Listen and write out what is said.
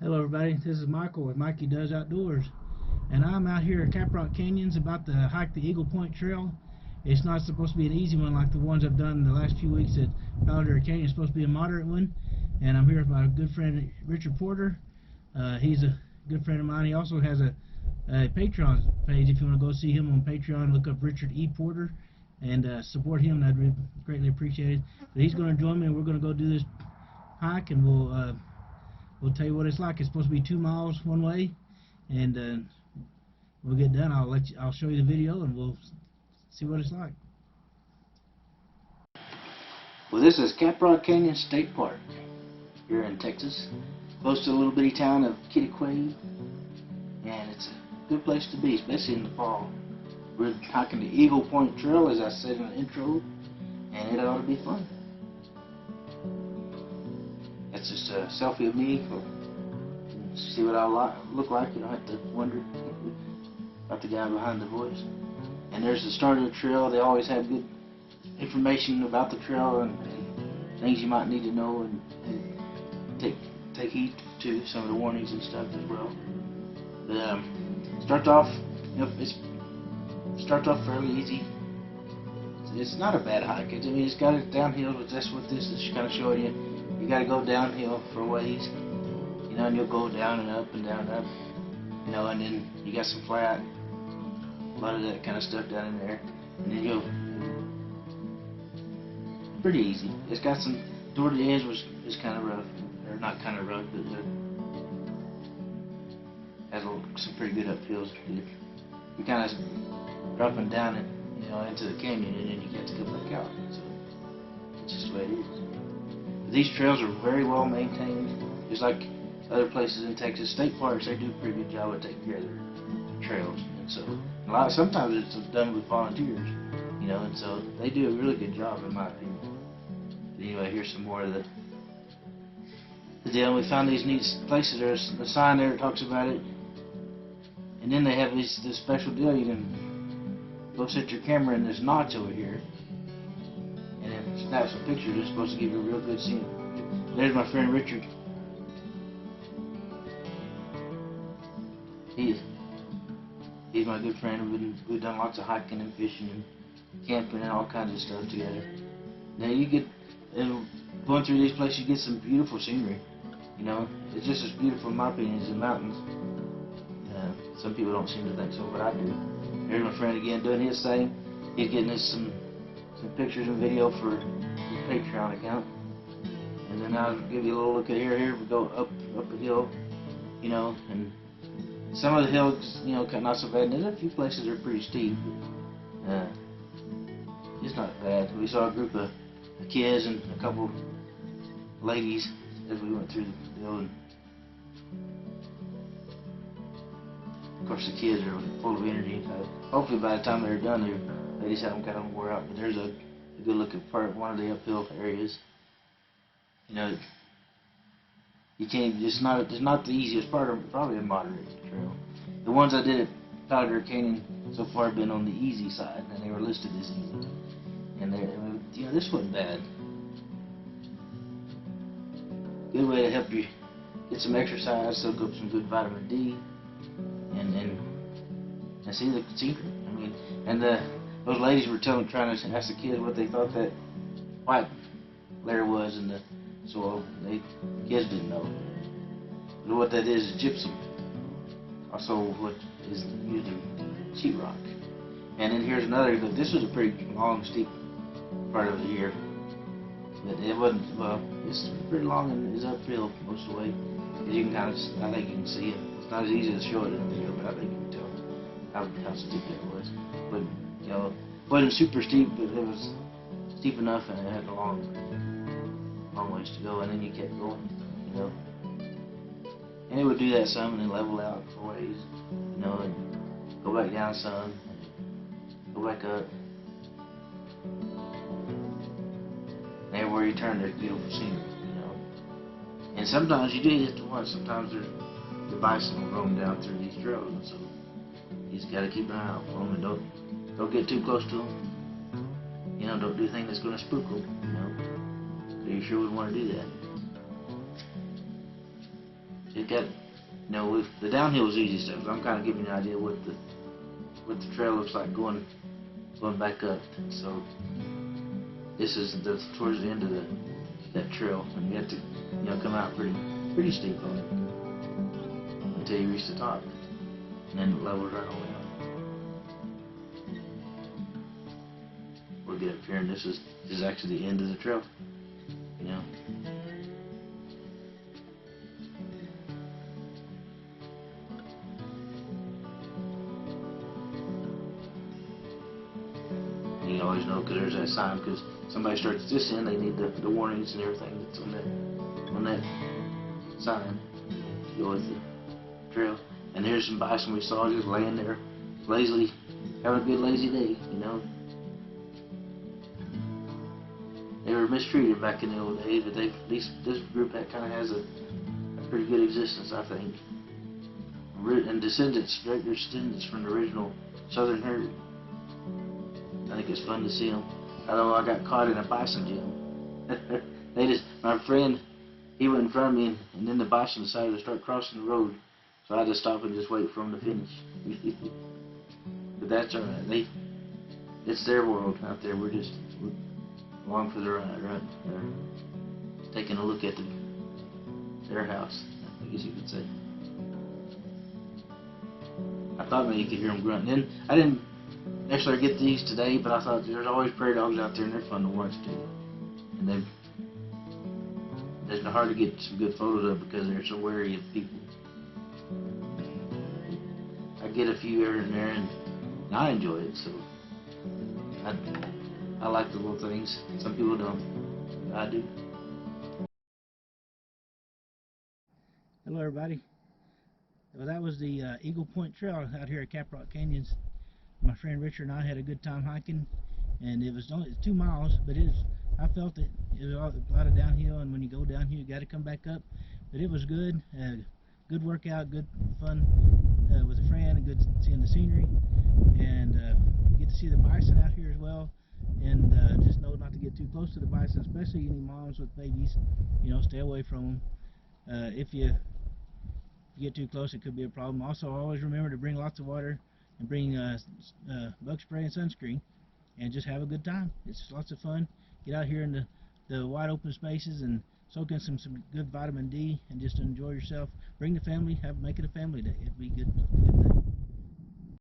Hello everybody, this is Michael with Mikey Does Outdoors, and I'm out here at Caprock Canyons about to hike the Eagle Point Trail. It's not supposed to be an easy one like the ones I've done the last few weeks at Powder Canyon. It's supposed to be a moderate one, and I'm here with my good friend Richard Porter. He's a good friend of mine. He also has a Patreon page. If you want to go see him on Patreon, look up Richard E. Porter and support him. That'd be greatly appreciated. But he's going to join me, and we're going to go do this hike, and we'll tell you what it's like. It's supposed to be 2 miles one way, and we'll get done. I'll show you the video, and we'll see what it's like. Well, this is Caprock Canyon State Park here in Texas, close to the little bitty town of Kittiquay, and it's a good place to be, especially in the fall. We're hiking the Eagle Point Trail, as I said in the intro, and it ought to be fun. That's just a selfie of me. See what I look like. You don't have to wonder about the guy behind the voice. And there's the start of the trail. They always have good information about the trail and things you might need to know, and take heed to some of the warnings and stuff as well. But starts off fairly easy. It's not a bad hike. I mean, it's got it downhill, but that's what this is kind of showing you. You got to go downhill for a ways, and you'll go down and up and down and up, and then you got some flat, a lot of that kind of stuff down in there, and then you'll pretty easy. It's got some toward the edge is kind of rough, or not kind of rough, but has some pretty good uphills. You kind of dropping down it, into the canyon, and then you get to go back out. So it's just the way it is. These trails are very well maintained, just like other places in Texas. State parks, they do a pretty good job of taking care of their trails, and so sometimes it's done with volunteers, and so they do a really good job, in my opinion. But anyway, here's some more of the deal. We found these neat places. There's a sign there that talks about it, and then they have this special deal. You can go set your camera in this notch over here, and then snap some pictures. It's supposed to give you a real good scene. There's my friend Richard. He's my good friend. We've done lots of hiking and fishing and camping and all kinds of stuff together. Now going through these places, you get some beautiful scenery. It's just as beautiful, in my opinion, as the mountains. Some people don't seem to think so, but I do. There's my friend again doing his thing. He's getting us some pictures and video for his Patreon account. And then I'll give you a little look at here. We go up a hill, and some of the hills, not so bad. And there's a few places that are pretty steep, but it's not bad. We saw a group of kids and a couple ladies as we went through the hill. And of course, the kids are full of energy. Hopefully, by the time they're done, they just have them kind of wore out. But there's a good look at one of the uphill areas. You can't. It's not the easiest part of probably a moderate trail. The ones I did at Powder Canyon so far have been on the easy side, and they were listed as easy. And this wasn't bad. Good way to help you get some exercise, soak up some good vitamin D, and see the scenery. I mean, and those ladies were trying to ask the kids what they thought that white layer was in the soil. The kids didn't know. But what that is gypsum. Also, what is used in sheetrock. And then here's another. This was a pretty long, steep part of the year. But it wasn't. Well, it's pretty long and it's uphill most of the way. As you can I think you can see it. It's not as easy to show it in the video, but I think you can tell how steep that was. But it wasn't super steep, but it was steep enough, and it had a long ways to go. And then you kept going, And it would do that some, and then level out for ways, and go back down some, and go back up. And everywhere you turn, there's beautiful scenery, And sometimes you do hit the one. Sometimes the bison will roam down through these trails, and so you just got to keep an eye out for them, and don't get too close to them. Don't do things that's going to spook them. 'Cause you sure wouldn't want to do that. Well, this is Michael with Mikey Does Outdoors, and I'm out here at Caprock Canyon State Park here in Texas. And I'm here with my good friend Richard Porter. He's a good friend of mine. We've done lots of hiking and fishing and camping and all kinds of stuff together. Now, It got, with the downhill is easy stuff. I'm kind of giving you an idea what the trail looks like going back up. So this is towards the end of that trail, and you have to come out pretty steep on it until you reach the top, and then it levels right on out. We'll get up here, and this is actually the end of the trail. You always know because there's that sign, because somebody starts this in, they need the warnings and everything that's on that sign to go with the trail. And here's some bison we saw just laying there lazily, having a good lazy day, They were mistreated back in the old days, but this group that kind of has a pretty good existence, I think. And direct descendants from the original southern herd. I think it's fun to see them. I know I got caught in a bison jam. My friend, he went in front of me, and then the bison decided to start crossing the road, so I had to stop and just wait for him to finish. But that's alright. It's their world out there. We're along for the ride, right? Taking a look at their house, I guess you could say. I thought maybe you could hear them grunting. Then I didn't actually get these today, but I thought there's always prairie dogs out there, and they're fun to watch too. And it's hard to get some good photos of because they're so wary of people. I get a few here and there, and I enjoy it. So I like the little things. Some people don't. I do. Hello, everybody. Well, that was the Eagle Point Trail out here at Caprock Canyons. My friend Richard and I had a good time hiking, and it was only 2 miles, but I felt it was a lot of downhill, and when you go downhill, you got to come back up. But it was good, good workout, good fun with a friend, and good seeing the scenery, and get to see the bison out here as well. And just know not to get too close to the bison, especially any moms with babies. Stay away from them. If you get too close, it could be a problem. Also, always remember to bring lots of water and bring bug spray and sunscreen, and just have a good time. It's lots of fun. Get out here in the wide open spaces and soak in some good vitamin D, and just enjoy yourself. Bring the family. Make it a family day. It'd be a good thing.